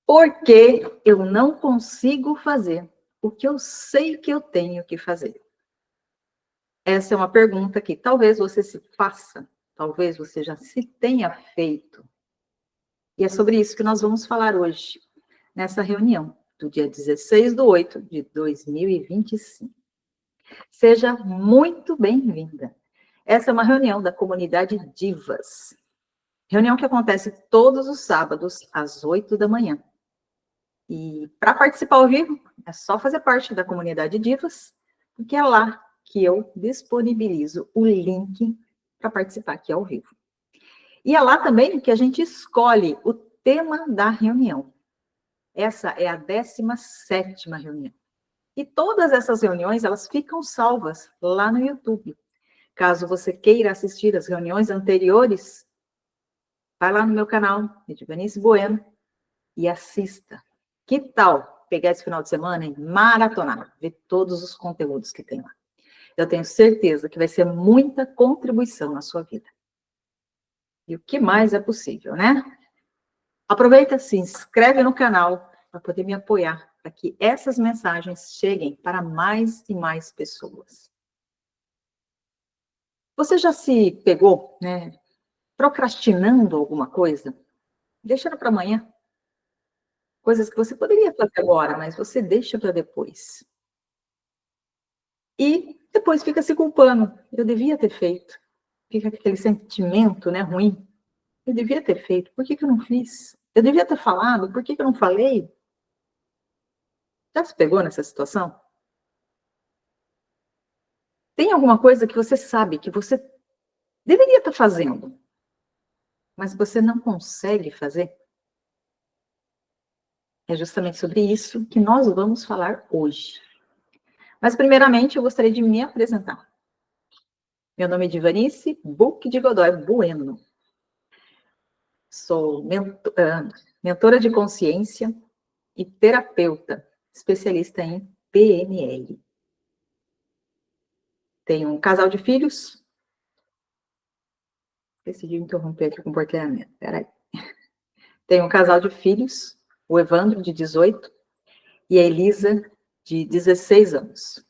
Porque eu não consigo fazer o que eu sei que eu tenho que fazer? Essa é uma pergunta que talvez você se faça, talvez você já se tenha feito. E é sobre isso que nós vamos falar hoje, nessa reunião do dia 16/8 de 2025. Seja muito bem-vinda. Essa é uma reunião da comunidade Divas. Reunião que acontece todos os sábados, às 8 da manhã. E para participar ao vivo, é só fazer parte da comunidade Divas, porque é lá que eu disponibilizo o link para participar aqui ao vivo. E é lá também que a gente escolhe o tema da reunião. Essa é a 17ª reunião. E todas essas reuniões, elas ficam salvas lá no YouTube. Caso você queira assistir as reuniões anteriores, vai lá no meu canal, Edivanice Bueno, e assista. Que tal pegar esse final de semana e maratonar, ver todos os conteúdos que tem lá? Eu tenho certeza que vai ser muita contribuição na sua vida. E o que mais é possível, né? Aproveita, se inscreve no canal para poder me apoiar, para que essas mensagens cheguem para mais e mais pessoas. Você já se pegou, né, procrastinando alguma coisa? Deixando para amanhã. Coisas que você poderia fazer agora, mas você deixa para depois. E depois fica se culpando. Eu devia ter feito. Fica aquele sentimento, né, ruim. Eu devia ter feito. Por que eu não fiz? Eu devia ter falado. Por que eu não falei? Já se pegou nessa situação? Tem alguma coisa que você sabe que você deveria estar fazendo, mas você não consegue fazer? É justamente sobre isso que nós vamos falar hoje. Mas, primeiramente, eu gostaria de me apresentar. Meu nome é Divanice Buch de Godoy Bueno. Sou mentora de consciência e terapeuta, especialista em PNL. Tenho um casal de filhos. Decidi interromper aqui o comportamento. Peraí. Tenho um casal de filhos, o Evandro, de 18, e a Elisa, de 16 anos.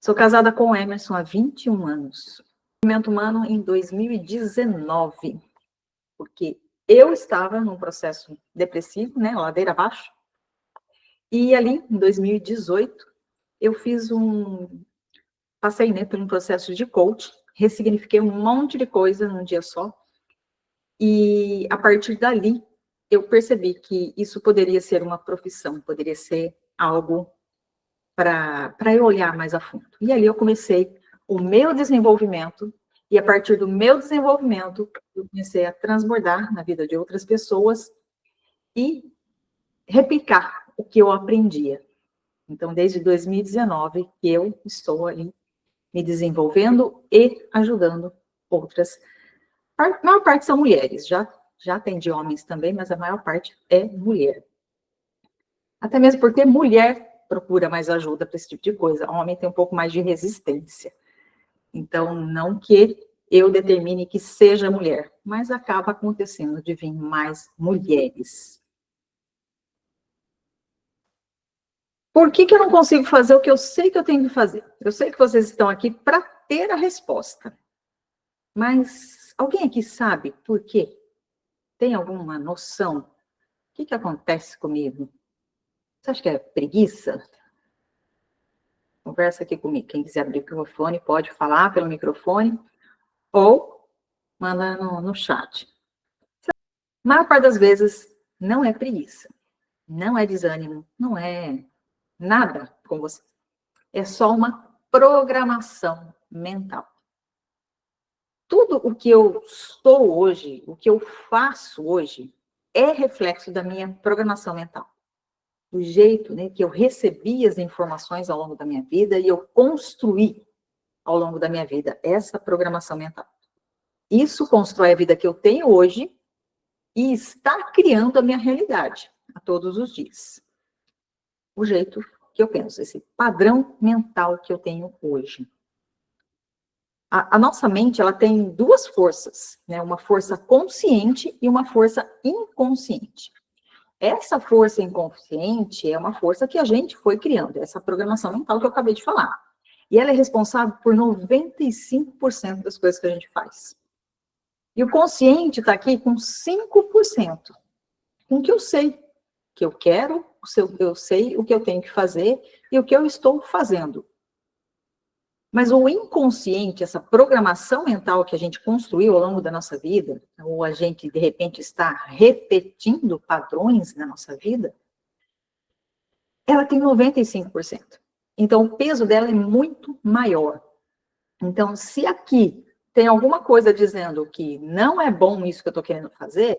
Sou casada com o Emerson há 21 anos. Movimento humano em 2019, porque eu estava num processo depressivo, né, ladeira abaixo, e ali, em 2018, eu passei, né, por um processo de coach, ressignifiquei um monte de coisa num dia só, e a partir dali, eu percebi que isso poderia ser uma profissão, poderia ser algo para eu olhar mais a fundo. E ali eu comecei o meu desenvolvimento, e a partir do meu desenvolvimento, eu comecei a transbordar na vida de outras pessoas e replicar o que eu aprendia. Então, desde 2019, que eu estou ali me desenvolvendo e ajudando outras. A maior parte são mulheres, já atendi homens também, mas a maior parte é mulher. Até mesmo porque mulher procura mais ajuda para esse tipo de coisa, homem tem um pouco mais de resistência. Então, não que eu determine que seja mulher, mas acaba acontecendo de vir mais mulheres. Por que eu não consigo fazer o que eu sei que eu tenho que fazer? Eu sei que vocês estão aqui para ter a resposta. Mas alguém aqui sabe por quê? Tem alguma noção? O que acontece comigo? Você acha que é preguiça? Conversa aqui comigo. Quem quiser abrir o microfone, pode falar pelo microfone ou manda no chat. A maior parte das vezes não é preguiça, não é desânimo, não é nada com você. É só uma programação mental. Tudo o que eu sou hoje, o que eu faço hoje, é reflexo da minha programação mental. O jeito, né, que eu recebi as informações ao longo da minha vida e eu construí ao longo da minha vida essa programação mental. Isso constrói a vida que eu tenho hoje e está criando a minha realidade a todos os dias. O jeito que eu penso, esse padrão mental que eu tenho hoje. A nossa mente, ela tem duas forças, né? Uma força consciente e uma força inconsciente. essa força inconsciente é uma força que a gente foi criando, essa programação mental que eu acabei de falar. E ela é responsável por 95% das coisas que a gente faz. E o consciente está aqui com 5%, com o que eu sei, que eu quero, eu sei o que eu tenho que fazer e o que eu estou fazendo. Mas o inconsciente, essa programação mental que a gente construiu ao longo da nossa vida, ou a gente, de repente, está repetindo padrões na nossa vida, ela tem 95%. Então, o peso dela é muito maior. Então, se aqui tem alguma coisa dizendo que não é bom isso que eu estou querendo fazer,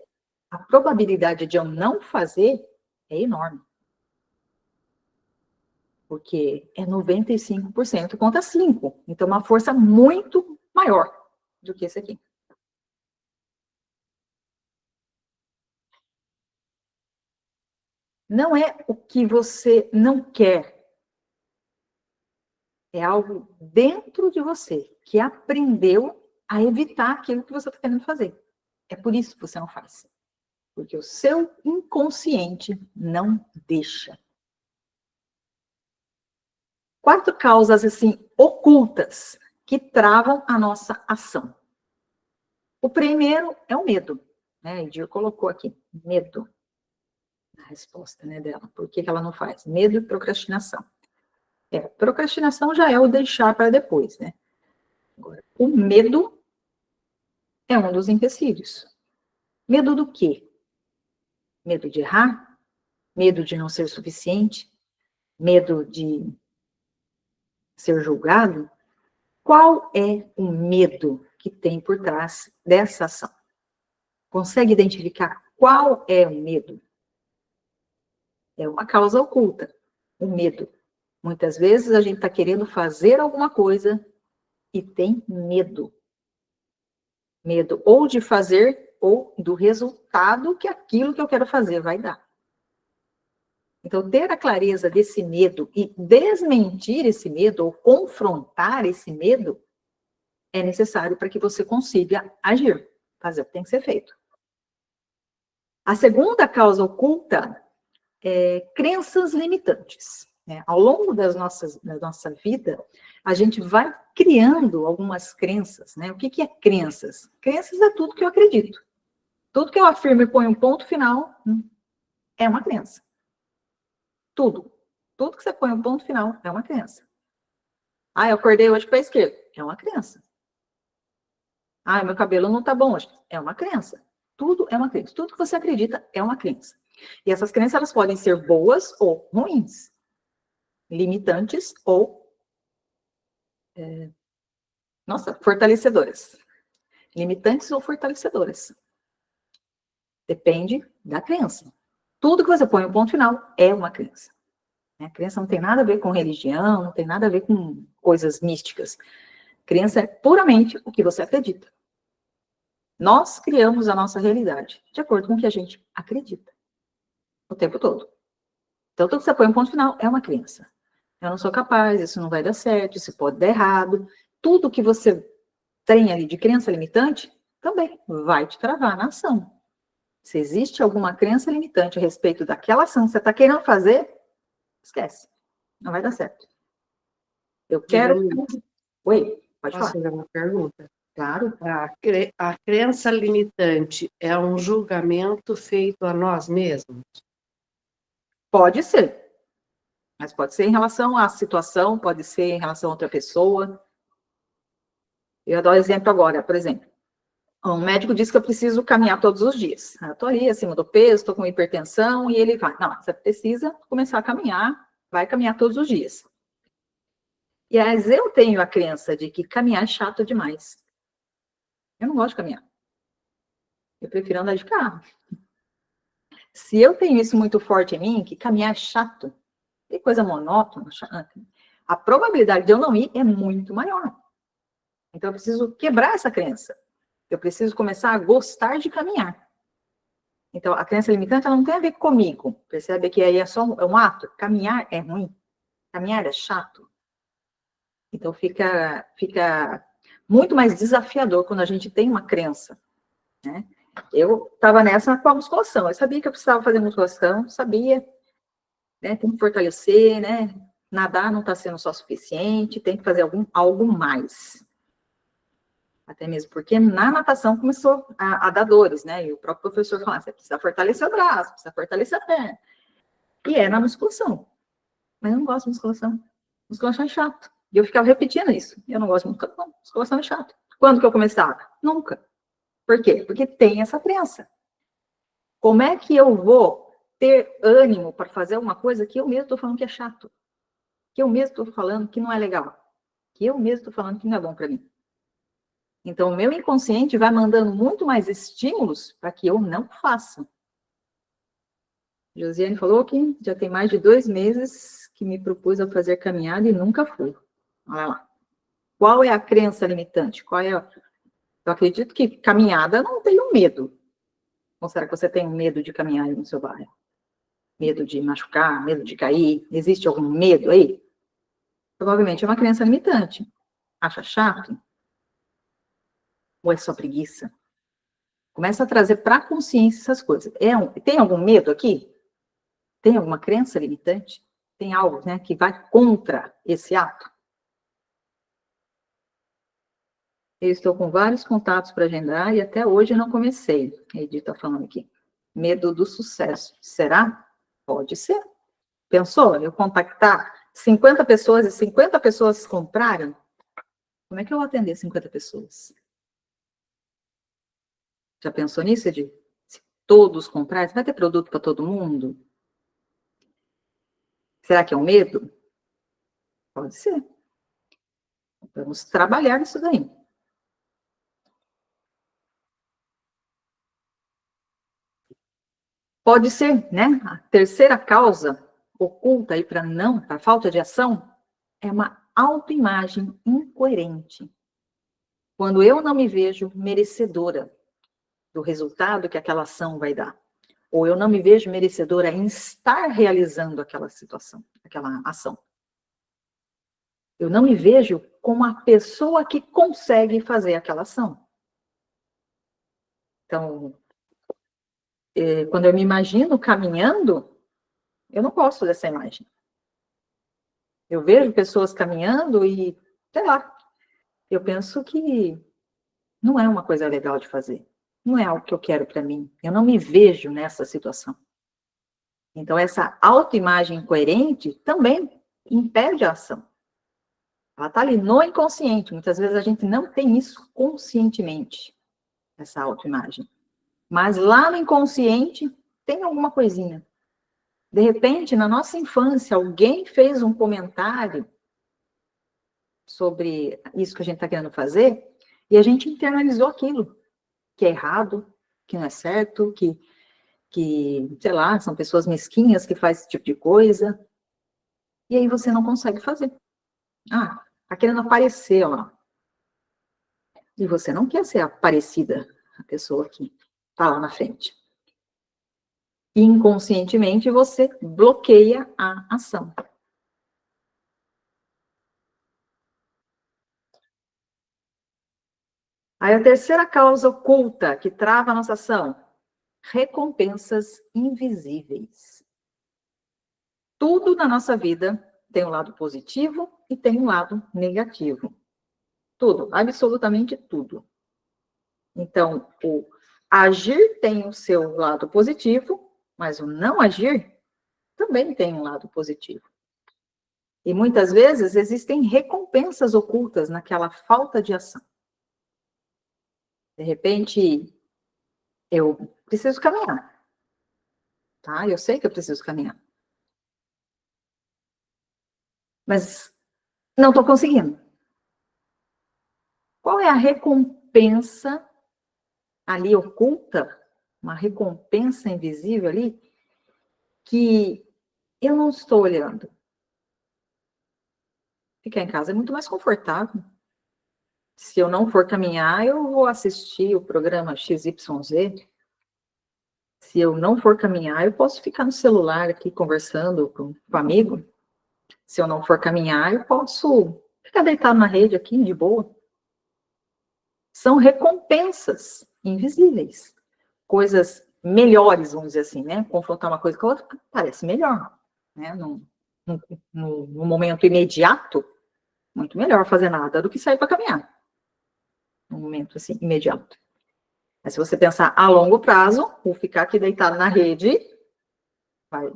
a probabilidade de eu não fazer é enorme. Porque é 95% contra 5%. Então, uma força muito maior do que esse aqui. Não é o que você não quer. É algo dentro de você que aprendeu a evitar aquilo que você está querendo fazer. É por isso que você não faz. Porque o seu inconsciente não deixa. 4 causas, assim, ocultas que travam a nossa ação. O primeiro é o medo, né? A Edir colocou aqui, medo. A resposta, né, dela. Por que ela não faz? Medo e procrastinação. Procrastinação já é o deixar para depois, né? Agora, o medo é um dos empecilhos. Medo do quê? Medo de errar? Medo de não ser suficiente? Medo de ser julgado? Qual é o medo que tem por trás dessa ação? Consegue identificar qual é o medo? É uma causa oculta, o medo. Muitas vezes a gente está querendo fazer alguma coisa e tem medo. Medo ou de fazer ou do resultado que aquilo que eu quero fazer vai dar. Então, ter a clareza desse medo e desmentir esse medo ou confrontar esse medo é necessário para que você consiga agir, fazer o que tem que ser feito. A segunda causa oculta é crenças limitantes. Né? Ao longo da nossa vida, a gente vai criando algumas crenças. Né? O que é crenças? Crenças é tudo que eu acredito. Tudo que eu afirmo e ponho um ponto final é uma crença. Tudo. Tudo que você põe um ponto final é uma crença. Ah, eu acordei hoje para a esquerda. É uma crença. Ah, meu cabelo não está bom hoje. É uma crença. Tudo é uma crença. Tudo que você acredita é uma crença. E essas crenças elas podem ser boas ou ruins. Limitantes ou fortalecedoras. Limitantes ou fortalecedoras. Depende da crença. Tudo que você põe um ponto final é uma crença. A crença não tem nada a ver com religião, não tem nada a ver com coisas místicas. Crença é puramente o que você acredita. Nós criamos a nossa realidade de acordo com o que a gente acredita. O tempo todo. Então, tudo que você põe um ponto final é uma crença. Eu não sou capaz, isso não vai dar certo, isso pode dar errado. Tudo que você tem ali de crença limitante, também vai te travar na ação. Se existe alguma crença limitante a respeito daquela ação que você está querendo fazer, esquece. Não vai dar certo. Eu quero... Oi, pode falar. Posso fazer uma pergunta? Claro. A crença limitante é um julgamento feito a nós mesmos? Pode ser. Mas pode ser em relação à situação, pode ser em relação a outra pessoa. Eu dou um exemplo agora, por exemplo. Um médico disse que eu preciso caminhar todos os dias. Eu estou ali acima do peso, estou com hipertensão, e ele vai, não, você precisa começar a caminhar, vai caminhar todos os dias. E mas eu tenho a crença de que caminhar é chato demais. Eu não gosto de caminhar. Eu prefiro andar de carro. Se eu tenho isso muito forte em mim, que caminhar é chato, tem coisa monótona, a probabilidade de eu não ir é muito maior. Então, eu preciso quebrar essa crença. Eu preciso começar a gostar de caminhar. Então, a crença limitante ela não tem a ver comigo. Percebe que aí é só um ato? Caminhar é ruim. Caminhar é chato. Então, fica muito mais desafiador quando a gente tem uma crença, né? Eu estava nessa com a musculação. Eu sabia que eu precisava fazer musculação, sabia, né? Tem que fortalecer, né? Nadar não está sendo só suficiente, tem que fazer algo mais. Até mesmo porque na natação começou a dar dores, né? E o próprio professor falou, você precisa fortalecer o braço, precisa fortalecer a perna. E é na musculação. Mas eu não gosto de musculação. Musculação é chato. E eu ficava repetindo isso. Eu não gosto de musculação. Musculação é chato. Quando que eu começava? Nunca. Por quê? Porque tem essa crença. Como é que eu vou ter ânimo para fazer uma coisa que eu mesmo estou falando que é chato? Que eu mesmo estou falando que não é legal? Que eu mesmo estou falando que não é bom para mim? Então, o meu inconsciente vai mandando muito mais estímulos para que eu não faça. Josiane falou que já tem mais de 2 meses que me propus a fazer caminhada e nunca fui. Olha lá. Qual é a crença limitante? Eu acredito que caminhada não tenho medo. Ou será que você tem medo de caminhar aí no seu bairro? Medo de machucar, medo de cair? Existe algum medo aí? Provavelmente é uma crença limitante. Acha chato? Ou é só preguiça? Começa a trazer para a consciência essas coisas. Tem algum medo aqui? Tem alguma crença limitante? Tem algo, né, que vai contra esse ato? Eu estou com vários contatos para agendar e até hoje não comecei. Edith está falando aqui. Medo do sucesso. Será? Pode ser. Pensou? Eu contactar 50 pessoas e 50 pessoas compraram? Como é que eu vou atender 50 pessoas? Já pensou nisso, Edith? Se todos comprarem, vai ter produto para todo mundo? Será que é um medo? Pode ser. Vamos trabalhar nisso daí. Pode ser, né? A terceira causa oculta aí para falta de ação é uma autoimagem incoerente. Quando eu não me vejo merecedora do resultado que aquela ação vai dar, ou eu não me vejo merecedora em estar realizando aquela situação, aquela ação. Eu não me vejo como a pessoa que consegue fazer aquela ação. Então, quando eu me imagino caminhando, eu não gosto dessa imagem. Eu vejo pessoas caminhando e, sei lá, eu penso que não é uma coisa legal de fazer. Não é algo que eu quero para mim. Eu não me vejo nessa situação. Então, essa autoimagem incoerente também impede a ação. Ela está ali no inconsciente. Muitas vezes a gente não tem isso conscientemente, essa autoimagem. Mas lá no inconsciente tem alguma coisinha. De repente, na nossa infância, alguém fez um comentário sobre isso que a gente está querendo fazer e a gente internalizou aquilo, que é errado, que não é certo, que sei lá, são pessoas mesquinhas que fazem esse tipo de coisa. E aí você não consegue fazer. Ah, tá querendo aparecer lá. E você não quer ser aparecida, a pessoa que tá lá na frente. Inconscientemente, você bloqueia a ação. Aí a terceira causa oculta que trava a nossa ação, recompensas invisíveis. Tudo na nossa vida tem um lado positivo e tem um lado negativo. Tudo, absolutamente tudo. Então, o agir tem o seu lado positivo, mas o não agir também tem um lado positivo. E muitas vezes existem recompensas ocultas naquela falta de ação. De repente, eu preciso caminhar. Tá? Eu sei que eu preciso caminhar. Mas não estou conseguindo. Qual é a recompensa ali oculta? Uma recompensa invisível ali que eu não estou olhando. Ficar em casa é muito mais confortável. Se eu não for caminhar, eu vou assistir o programa XYZ. Se eu não for caminhar, eu posso ficar no celular aqui conversando com o amigo. Se eu não for caminhar, eu posso ficar deitado na rede aqui, de boa. São recompensas invisíveis. coisas melhores, vamos dizer assim, né? Confrontar uma coisa com a outra, parece melhor, né? No momento imediato, muito melhor fazer nada do que sair para caminhar. No momento, assim, imediato. Mas se você pensar a longo prazo, o ficar aqui deitado na rede vai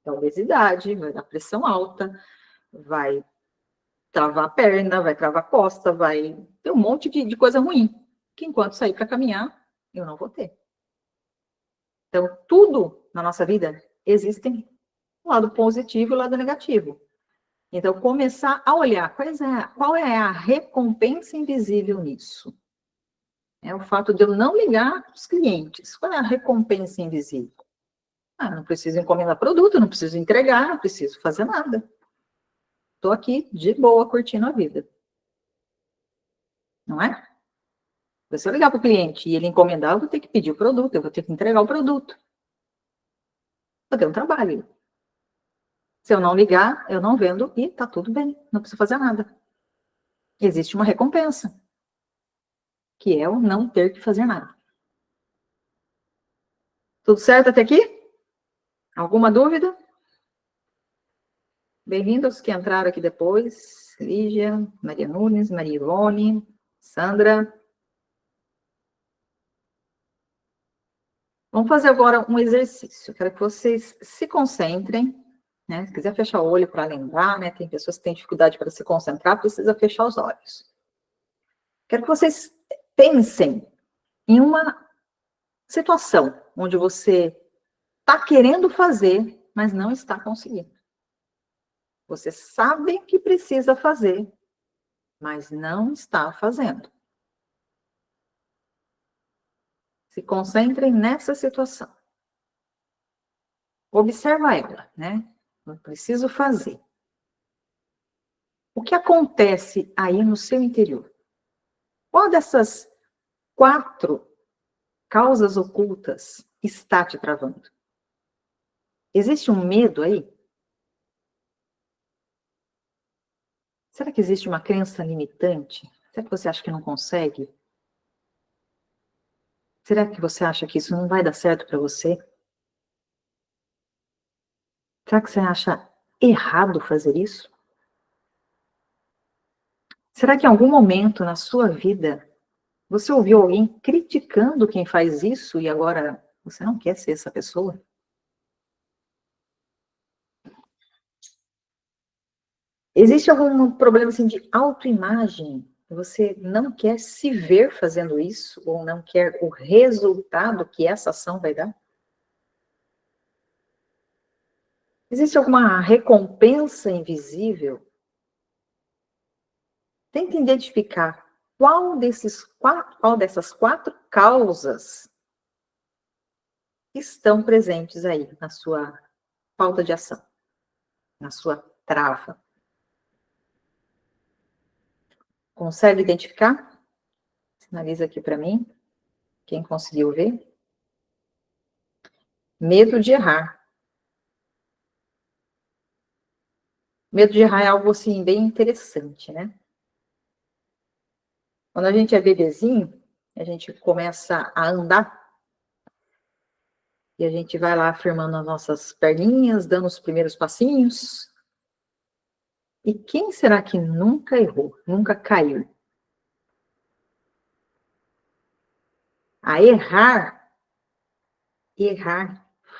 dar obesidade, vai dar pressão alta, vai travar a perna, vai travar a costa, vai ter um monte de coisa ruim, que enquanto sair para caminhar, eu não vou ter. Então, tudo na nossa vida existem o lado positivo e o lado negativo. Então, começar a olhar qual é a recompensa invisível nisso. É o fato de eu não ligar para os clientes. Qual é a recompensa invisível? Não preciso encomendar produto, não preciso entregar, não preciso fazer nada. Estou aqui de boa, curtindo a vida. Não é? Se eu ligar para o cliente e ele encomendar, eu vou ter que pedir o produto, eu vou ter que entregar o produto. Vou ter um trabalho. Se eu não ligar, eu não vendo e tá tudo bem, não preciso fazer nada. Existe uma recompensa, que é o não ter que fazer nada. Tudo certo até aqui? Alguma dúvida? Bem-vindos que entraram aqui depois. Lígia, Maria Nunes, Maria Ivone, Sandra. Vamos fazer agora um exercício. Quero que vocês se concentrem, né? Se quiser fechar o olho para lembrar, né? Tem pessoas que têm dificuldade para se concentrar, precisa fechar os olhos. Quero que vocês pensem em uma situação onde você está querendo fazer, mas não está conseguindo. Você sabe que precisa fazer, mas não está fazendo. Se concentrem nessa situação. Observa ela, né? Eu preciso fazer. O que acontece aí no seu interior? Qual dessas 4 causas ocultas está te travando? Existe um medo aí? Será que existe uma crença limitante? Será que você acha que não consegue? Será que você acha que isso não vai dar certo para você? Será que você acha errado fazer isso? Será que em algum momento na sua vida você ouviu alguém criticando quem faz isso e agora você não quer ser essa pessoa? Existe algum problema assim de autoimagem? Você não quer se ver fazendo isso ou não quer o resultado que essa ação vai dar? Existe alguma recompensa invisível? Tente identificar qual dessas 4 causas estão presentes aí na sua falta de ação, na sua trava. Consegue identificar? Sinaliza aqui para mim, quem conseguiu ver. Medo de errar. Medo de errar é algo assim bem interessante, né? Quando a gente é bebezinho, a gente começa a andar e a gente vai lá firmando as nossas perninhas, dando os primeiros passinhos. E quem será que nunca errou, nunca caiu? A errar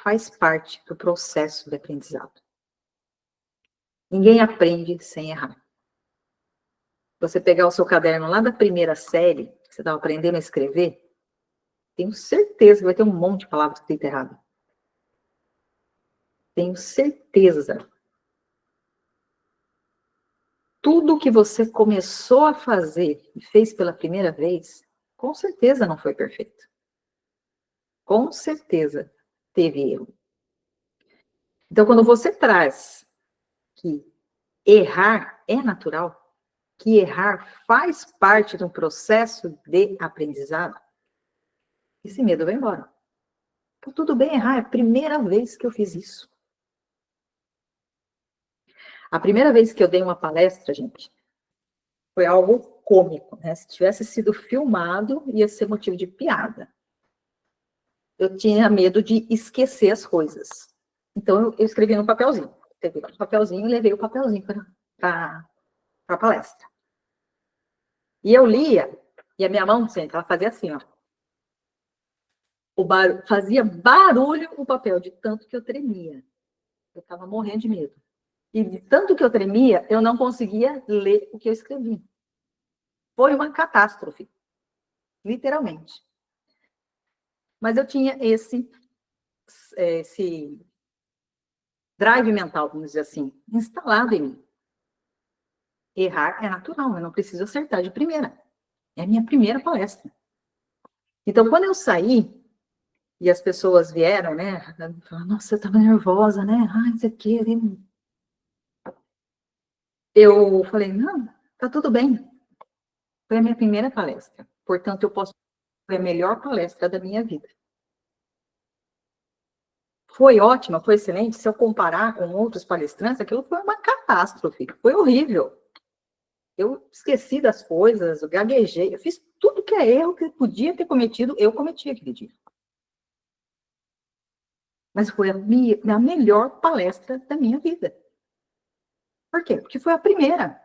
faz parte do processo de aprendizado. Ninguém aprende sem errar. Você pegar o seu caderno lá da primeira série, que você estava aprendendo a escrever, tenho certeza que vai ter um monte de palavras que tem errado. Tenho certeza. Tudo que você começou a fazer e fez pela primeira vez, com certeza não foi perfeito. Com certeza teve erro. Então, quando você traz que errar é natural, que errar faz parte do processo de aprendizado, esse medo vai embora. Então, tudo bem errar, é a primeira vez que eu fiz isso. A primeira vez que eu dei uma palestra, gente, foi algo cômico, né? Se tivesse sido filmado, ia ser motivo de piada. eu tinha medo de esquecer as coisas. Então, eu escrevi no papelzinho. Peguei o papelzinho e levei o papelzinho para a palestra. E eu lia, e a minha mão, gente, ela fazia assim, ó. Fazia barulho o papel, de tanto que eu tremia. Eu estava morrendo de medo. E de tanto que eu tremia, eu não conseguia ler o que eu escrevi. Foi uma catástrofe, literalmente. Mas eu tinha esse drive mental, vamos dizer assim, instalado em mim. Errar é natural, eu não preciso acertar de primeira. É a minha primeira palestra. Então, quando eu saí, e as pessoas vieram, né? Falaram, nossa, você estava nervosa, né? Ai, isso aqui. Eu falei, não, tá tudo bem. Foi a minha primeira palestra. Portanto, eu posso. Foi a melhor palestra da minha vida. Foi ótima, foi excelente. Se eu comparar com outros palestrantes, aquilo foi uma catástrofe. Foi horrível. Eu esqueci das coisas, eu gaguejei, eu fiz tudo que é erro que podia ter cometido, eu cometi aquele dia. Mas foi a melhor palestra da minha vida. Por quê? Porque foi a primeira.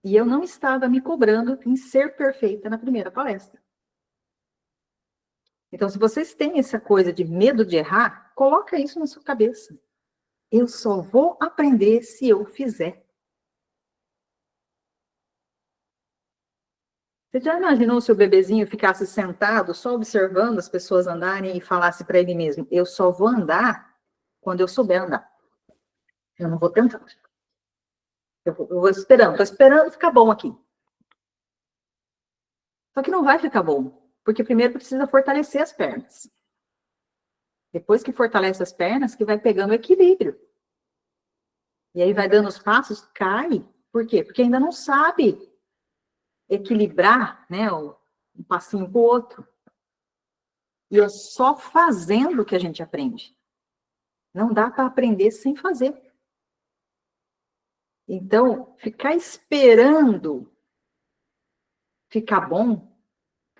E eu não estava me cobrando em ser perfeita na primeira palestra. Então, se vocês têm essa coisa de medo de errar, coloca isso na sua cabeça. Eu só vou aprender se eu fizer. Você já imaginou se o bebezinho ficasse sentado, só observando as pessoas andarem e falasse para ele mesmo, eu só vou andar quando eu souber andar. Eu não vou tentar. Eu vou esperando, estou esperando ficar bom aqui. Só que não vai ficar bom, porque primeiro precisa fortalecer as pernas. Depois que fortalece as pernas, que vai pegando o equilíbrio. E aí vai dando os passos, cai. Por quê? Porque ainda não sabe equilibrar, né, um passinho com o outro. E é só fazendo que a gente aprende. Não dá para aprender sem fazer. Então, ficar esperando ficar bom,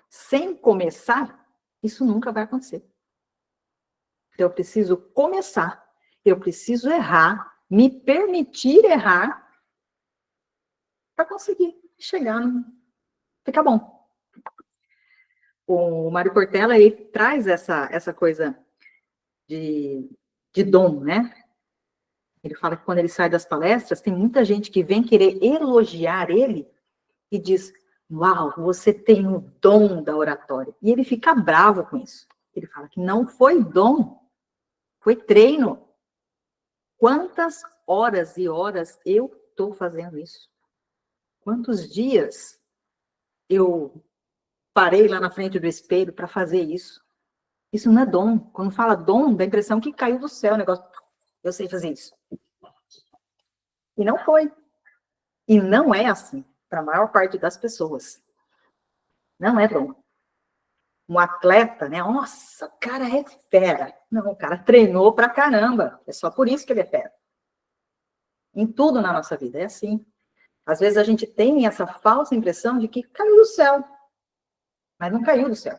sem começar, isso nunca vai acontecer. Então, eu preciso começar, eu preciso errar, me permitir errar, para conseguir chegar no ficar bom. O Mário Cortella, ele traz essa coisa de dom, né? Ele fala que quando ele sai das palestras, tem muita gente que vem querer elogiar ele e diz, uau, você tem o dom da oratória. E ele fica bravo com isso. Ele fala que não foi dom, foi treino. Quantas horas e horas eu estou fazendo isso? Quantos dias eu parei lá na frente do espelho para fazer isso? Isso não é dom. Quando fala dom, dá a impressão que caiu do céu o negócio. Eu sei fazer isso. E não foi. E não é assim para a maior parte das pessoas. Não é dom. Um atleta, né? Nossa, o cara é fera. Não, o cara treinou pra caramba. É só por isso que ele é fera. Em tudo na nossa vida é assim. Às vezes a gente tem essa falsa impressão de que caiu do céu. Mas não caiu do céu.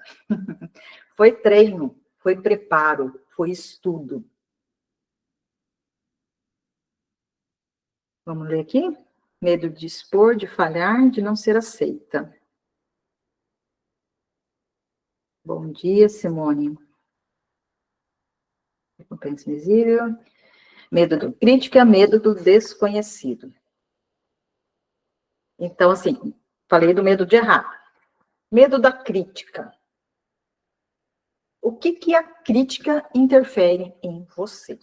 Foi treino, foi preparo, foi estudo. Vamos ler aqui? Medo de expor, de falhar, de não ser aceita. Bom dia, Simone. Recompensa invisível. Medo do crítica, medo do desconhecido. Então, assim, falei do medo de errar. Medo da crítica. O que a crítica interfere em você?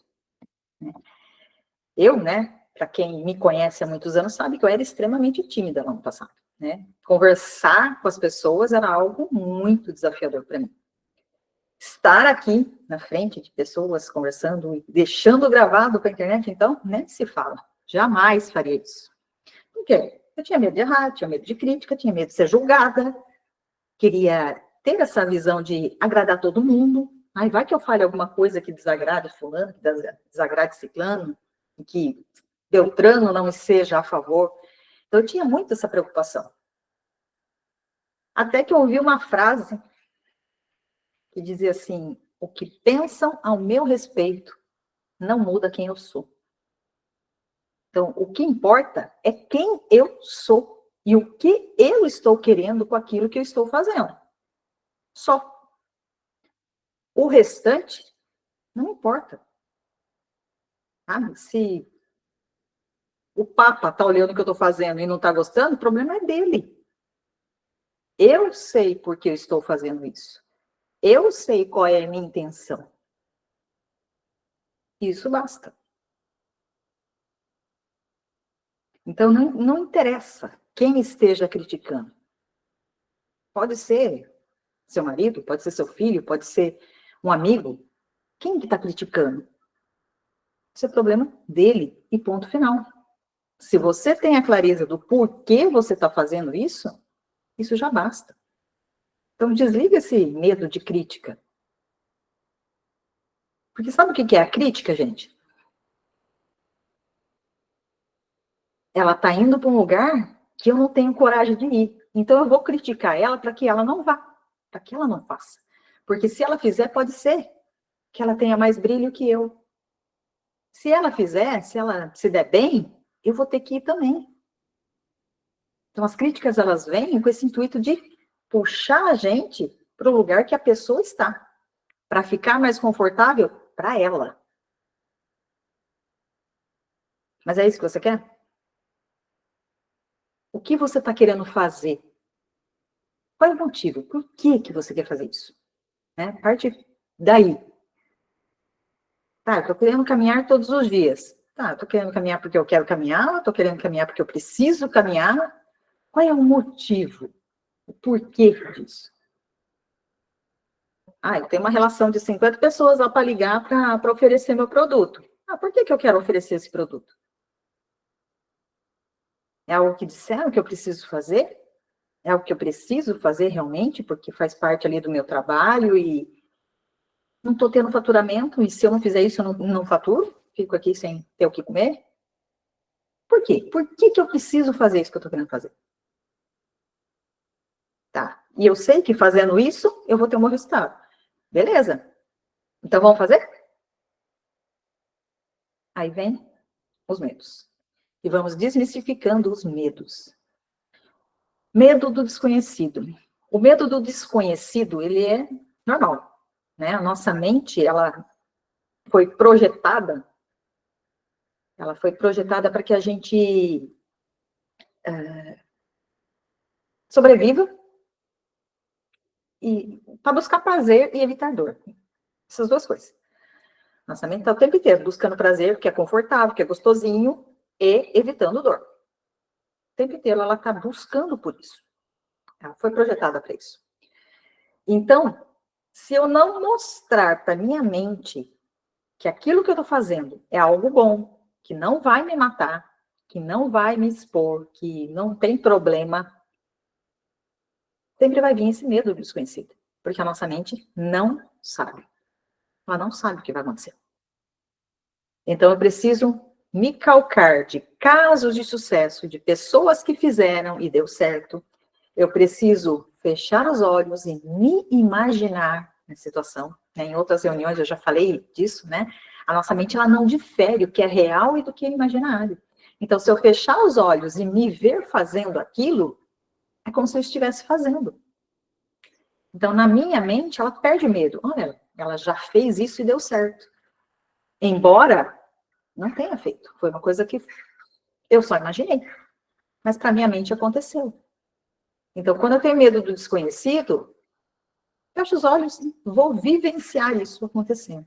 Eu, né, para quem me conhece há muitos anos, sabe que eu era extremamente tímida no ano passado, né? Conversar com as pessoas era algo muito desafiador para mim. Estar aqui na frente de pessoas conversando e deixando gravado para a internet, então, nem se fala. Jamais faria isso. Por quê? Eu tinha medo de errar, tinha medo de crítica, tinha medo de ser julgada, queria ter essa visão de agradar todo mundo. Aí vai que eu fale alguma coisa que desagrade fulano, que desagrade ciclano, que Beltrano não seja a favor. Então, eu tinha muito essa preocupação. Até que eu ouvi uma frase que dizia assim: o que pensam ao meu respeito não muda quem eu sou. Então, o que importa é quem eu sou e o que eu estou querendo com aquilo que eu estou fazendo. Só. O restante não importa. Sabe? Se o Papa está olhando o que eu estou fazendo e não está gostando, o problema é dele. Eu sei por que eu estou fazendo isso. Eu sei qual é a minha intenção. Isso basta. Então, não interessa quem esteja criticando. Pode ser seu marido, pode ser seu filho, pode ser um amigo. Quem que está criticando? Isso é problema dele e ponto final. Se você tem a clareza do porquê você está fazendo isso já basta. Então, desliga esse medo de crítica. Porque sabe o que é a crítica, gente? Ela está indo para um lugar que eu não tenho coragem de ir. Então, eu vou criticar ela para que ela não vá, para que ela não faça. Porque se ela fizer, pode ser que ela tenha mais brilho que eu. Se ela fizer, se ela se der bem, eu vou ter que ir também. Então, as críticas, elas vêm com esse intuito de puxar a gente para o lugar que a pessoa está, para ficar mais confortável para ela. Mas é isso que você quer? O que você está querendo fazer? Qual é o motivo? Por que você quer fazer isso? Né? Parte daí. Tá, eu estou querendo caminhar todos os dias. Tá, eu estou querendo caminhar porque eu quero caminhar, estou querendo caminhar porque eu preciso caminhar. Qual é o motivo? O porquê disso? Ah, eu tenho uma relação de 50 pessoas lá para ligar para oferecer meu produto. Ah, por que eu quero oferecer esse produto? É algo que disseram que eu preciso fazer? É algo que eu preciso fazer realmente, porque faz parte ali do meu trabalho e não estou tendo faturamento, e se eu não fizer isso, eu não faturo? Fico aqui sem ter o que comer? Por quê? Por que eu preciso fazer isso que eu estou querendo fazer? Tá. E eu sei que fazendo isso, eu vou ter um bom resultado. Beleza. Então, vamos fazer? Aí vem os medos. E vamos desmistificando os medos. Medo do desconhecido. O medo do desconhecido, ele é normal, né? A nossa mente, ela foi projetada para que a gente sobreviva e para buscar prazer e evitar dor. Essas duas coisas. Nossa mente está o tempo inteiro buscando prazer, que é confortável, que é gostosinho, e evitando dor. O tempo inteiro ela está buscando por isso. Ela foi projetada para isso. Então, se eu não mostrar para minha mente que aquilo que eu estou fazendo é algo bom, que não vai me matar, que não vai me expor, que não tem problema, sempre vai vir esse medo do desconhecido. Porque a nossa mente não sabe. Ela não sabe o que vai acontecer. Então, eu preciso me calcar de casos de sucesso, de pessoas que fizeram e deu certo. Eu preciso fechar os olhos e me imaginar na situação. Né? Em outras reuniões eu já falei disso, né? A nossa mente, ela não difere o que é real e do que é imaginário. Então, se eu fechar os olhos e me ver fazendo aquilo, é como se eu estivesse fazendo. Então, na minha mente, ela perde medo. Olha, ela já fez isso e deu certo. Embora não tenha feito. Foi uma coisa que eu só imaginei. Mas para minha mente aconteceu. Então, quando eu tenho medo do desconhecido, fecho os olhos e vou vivenciar isso acontecendo.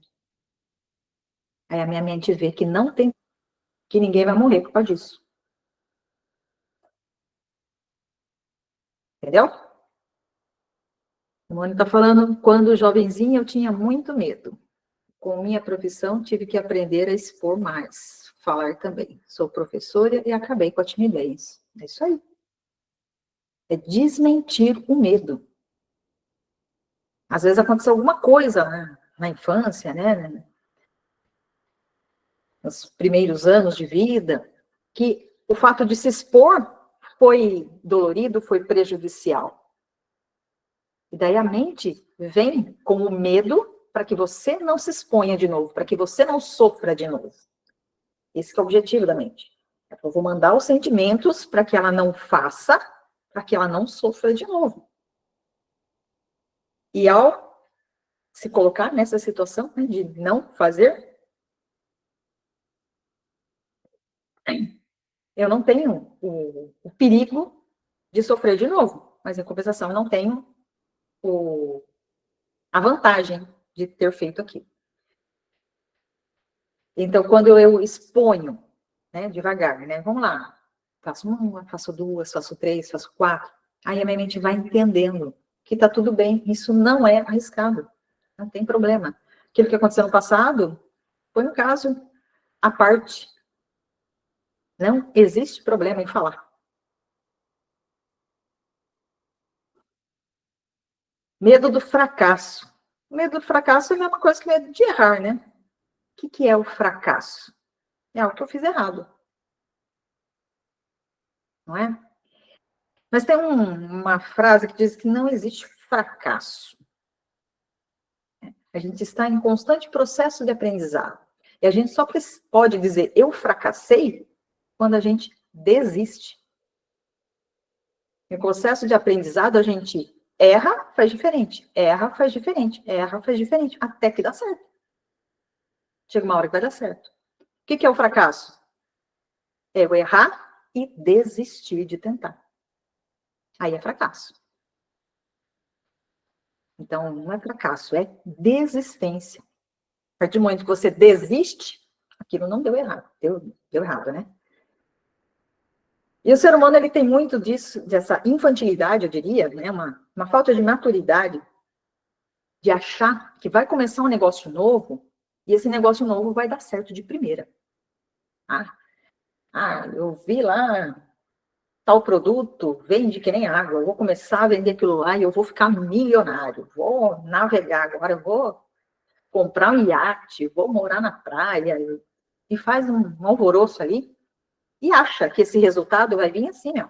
Aí a minha mente vê que não tem, que ninguém vai morrer por causa disso. Entendeu? O Mônio está falando, quando jovenzinha eu tinha muito medo. Com minha profissão, tive que aprender a expor mais, falar também. Sou professora e acabei com a timidez. É isso aí. É desmentir o medo. Às vezes aconteceu alguma coisa, né, na infância, né, nos primeiros anos de vida, que o fato de se expor foi dolorido, foi prejudicial. E daí a mente vem com o medo para que você não se exponha de novo, para que você não sofra de novo. Esse que é o objetivo da mente. Eu vou mandar os sentimentos para que ela não faça, para que ela não sofra de novo. E ao se colocar nessa situação, né, de não fazer, eu não tenho o perigo de sofrer de novo, mas em compensação eu não tenho a vantagem de ter feito aquilo. Então, quando eu exponho, né, devagar, né, vamos lá, faço uma, faço duas, faço três, faço quatro, aí a minha mente vai entendendo que tá tudo bem, isso não é arriscado, não tem problema. Aquilo que aconteceu no passado foi um caso à parte. Não existe problema em falar. Medo do fracasso. Medo do fracasso é a mesma coisa que medo de errar, né? O que é o fracasso? É algo que eu fiz errado. Não é? Mas tem uma frase que diz que não existe fracasso. A gente está em constante processo de aprendizado. E a gente só pode dizer eu fracassei quando a gente desiste. No processo de aprendizado, a gente erra, faz diferente, erra, faz diferente, erra, faz diferente, até que dá certo. Chega uma hora que vai dar certo. O que é o fracasso? É eu errar e desistir de tentar. Aí é fracasso. Então, não é fracasso, é desistência. A partir do momento que você desiste, aquilo não deu errado. Deu errado, né? E o ser humano, ele tem muito disso, dessa infantilidade, eu diria, né? Uma falta de maturidade, de achar que vai começar um negócio novo, e esse negócio novo vai dar certo de primeira. Eu vi lá tal produto, vende que nem água, eu vou começar a vender aquilo lá e eu vou ficar milionário, vou navegar agora, eu vou comprar um iate, vou morar na praia, e faz um alvoroço ali, e acha que esse resultado vai vir assim, ó.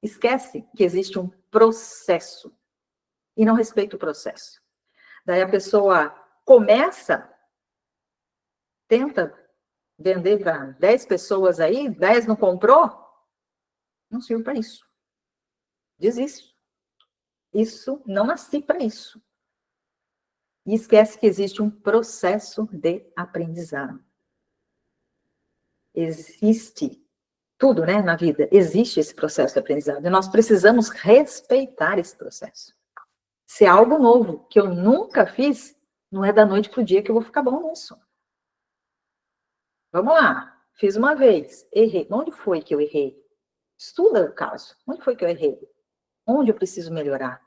Esquece que existe um processo, e não respeita o processo. Daí a pessoa começa, tenta vender para 10 pessoas aí, 10 não comprou, não sirvo para isso. Desiste. Isso, não nasci para isso. E esquece que existe um processo de aprendizado. Existe tudo, né, na vida. Existe esse processo de aprendizado. E nós precisamos respeitar esse processo. Se é algo novo que eu nunca fiz, não é da noite para o dia que eu vou ficar bom nisso. Vamos lá. Fiz uma vez, errei. Onde foi que eu errei? Estuda o caso. Onde foi que eu errei? Onde eu preciso melhorar?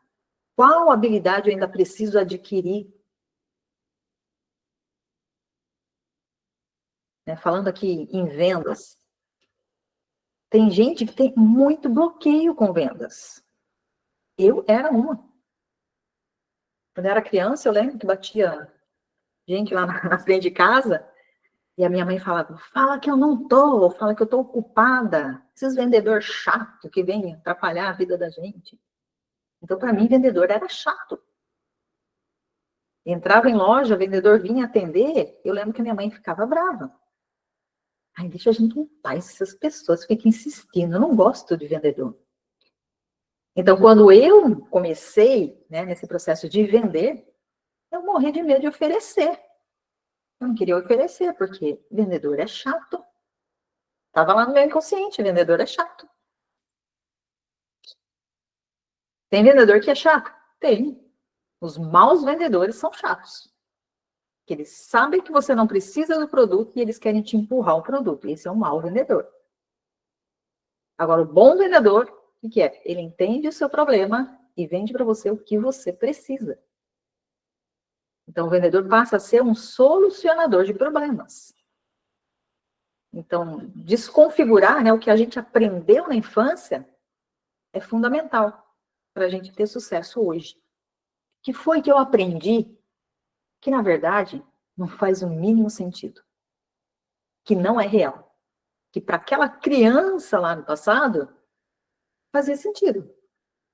Qual habilidade eu ainda preciso adquirir? Né, falando aqui em vendas, tem gente que tem muito bloqueio com vendas. Eu era uma. Quando eu era criança, eu lembro que batia gente lá na frente de casa e a minha mãe falava, fala que eu não tô, fala que eu tô ocupada. Esses vendedores chato que vêm atrapalhar a vida da gente. Então, para mim, vendedor era chato. Entrava em loja, o vendedor vinha atender, eu lembro que minha mãe ficava brava. Ai, deixa a gente em paz, essas pessoas ficam insistindo, eu não gosto de vendedor. Então, quando eu comecei, né, nesse processo de vender, eu morri de medo de oferecer. Eu não queria oferecer, porque vendedor é chato. Estava lá no meu inconsciente, vendedor é chato. Tem vendedor que é chato? Tem. Os maus vendedores são chatos. Que eles sabem que você não precisa do produto e eles querem te empurrar o produto. Esse é um mau vendedor. Agora, o bom vendedor, o que é? Ele entende o seu problema e vende para você o que você precisa. Então, o vendedor passa a ser um solucionador de problemas. Então, desconfigurar, né, o que a gente aprendeu na infância é fundamental para a gente ter sucesso hoje. O que foi que eu aprendi que, na verdade, não faz o mínimo sentido, que não é real, que para aquela criança lá no passado fazia sentido,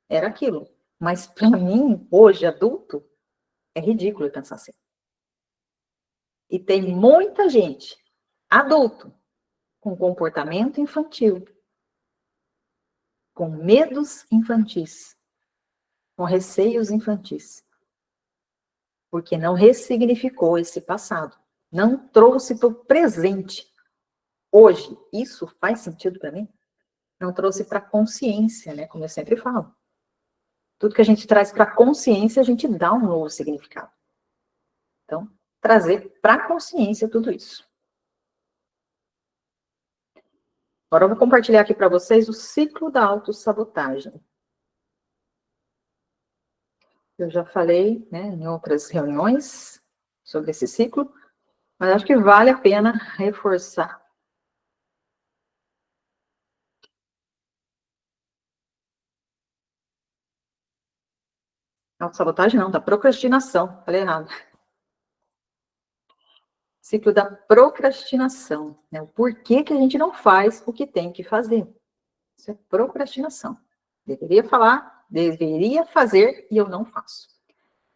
era aquilo. Mas para mim, hoje, adulto, é ridículo pensar assim. E tem muita gente, adulto, com comportamento infantil, com medos infantis, com receios infantis, porque não ressignificou esse passado, não trouxe para o presente. Hoje, isso faz sentido para mim? Não trouxe para a consciência, né? Como eu sempre falo. Tudo que a gente traz para a consciência, a gente dá um novo significado. Então, trazer para a consciência tudo isso. Agora eu vou compartilhar aqui para vocês o ciclo da autossabotagem. Eu já falei, né, em outras reuniões sobre esse ciclo, mas acho que vale a pena reforçar. Autossabotagem não, da procrastinação. Falei errado. Ciclo da procrastinação. Né? O porquê que a gente não faz o que tem que fazer. Isso é procrastinação. Deveria fazer e eu não faço.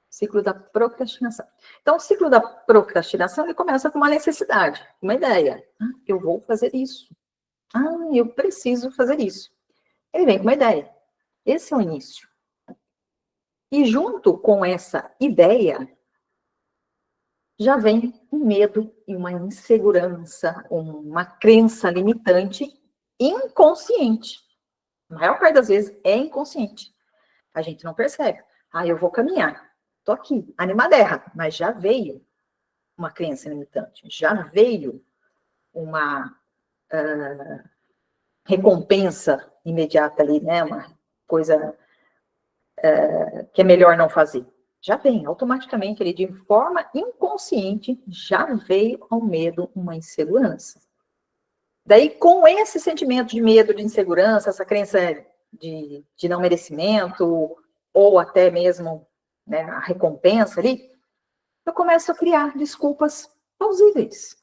Ciclo da procrastinação. Então, o ciclo da procrastinação, ele começa com uma necessidade, uma ideia. Eu vou fazer isso. Eu preciso fazer isso. Ele vem com uma ideia. Esse é o início. E junto com essa ideia, já vem um medo e uma insegurança, uma crença limitante inconsciente. A maior parte das vezes é inconsciente. A gente não percebe. Eu vou caminhar. Tô aqui, animaderra, mas já veio uma crença limitante. Já veio uma recompensa imediata ali, né? Uma coisa que é melhor não fazer. Já vem, automaticamente, ele, de forma inconsciente, já veio ao medo uma insegurança. Daí, com esse sentimento de medo, de insegurança, essa crença de não merecimento, ou até mesmo, né, a recompensa ali, eu começo a criar desculpas plausíveis.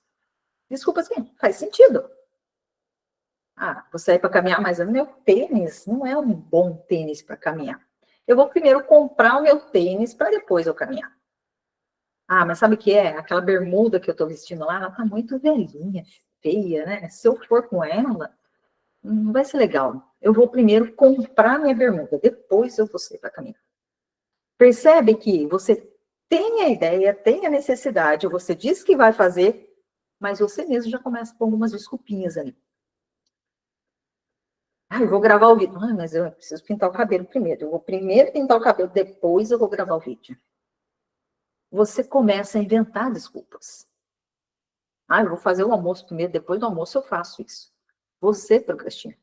Desculpas que faz sentido. Vou sair para caminhar, mas o meu tênis não é um bom tênis para caminhar. Eu vou primeiro comprar o meu tênis para depois eu caminhar. Mas sabe o que é? Aquela bermuda que eu estou vestindo lá, ela tá muito velhinha, feia, né? Se eu for com ela, não vai ser legal. Eu vou primeiro comprar minha bermuda, depois eu vou sair para caminhar. Percebe que você tem a ideia, tem a necessidade, você diz que vai fazer, mas você mesmo já começa com algumas desculpinhas ali. Eu vou gravar o vídeo. Mas eu preciso pintar o cabelo primeiro. Eu vou primeiro pintar o cabelo, depois eu vou gravar o vídeo. Você começa a inventar desculpas. Eu vou fazer o almoço primeiro, depois do almoço eu faço isso. Você procrastina.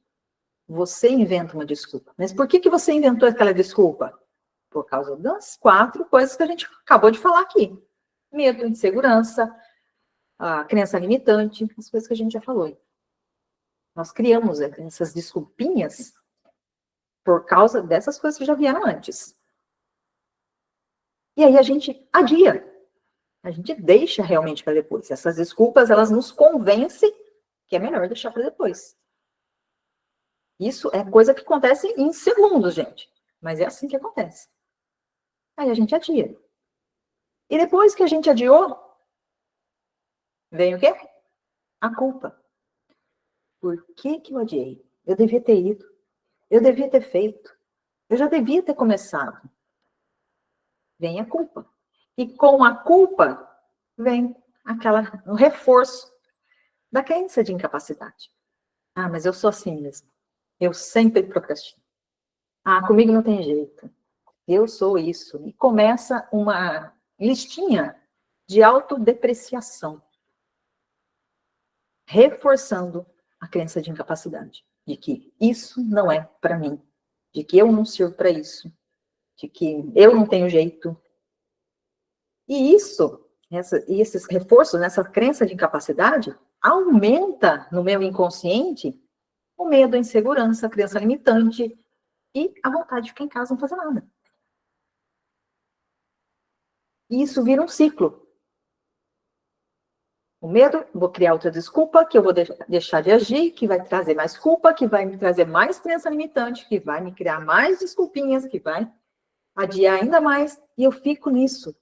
Você inventa uma desculpa. Mas por que você inventou aquela desculpa? Por causa das 4 coisas que a gente acabou de falar aqui. Medo, insegurança, a crença limitante, as coisas que a gente já falou. Nós criamos essas desculpinhas por causa dessas coisas que já vieram antes. E aí a gente adia. A gente deixa realmente para depois. Essas desculpas, elas nos convencem que é melhor deixar para depois. Isso é coisa que acontece em segundos, gente. Mas é assim que acontece. Aí a gente adia. E depois que a gente adiou, vem o quê? A culpa. Por que eu adiei? Eu devia ter ido. Eu devia ter feito. Eu já devia ter começado. Vem a culpa. E com a culpa, vem o reforço da crença de incapacidade. Mas eu sou assim mesmo. Eu sempre procrastino. Comigo não tem jeito. Eu sou isso. E começa uma listinha de autodepreciação, reforçando a crença de incapacidade, de que isso não é para mim, de que eu não sirvo para isso, de que eu não tenho jeito. E esses reforços, nessa crença de incapacidade, aumenta no meu inconsciente o medo, a insegurança, a crença limitante e a vontade de ficar em casa não fazer nada. E isso vira um ciclo. O medo, vou criar outra desculpa, que eu vou deixar de agir, que vai trazer mais culpa, que vai me trazer mais crença limitante, que vai me criar mais desculpinhas, que vai... adiar ainda mais, e eu fico nisso.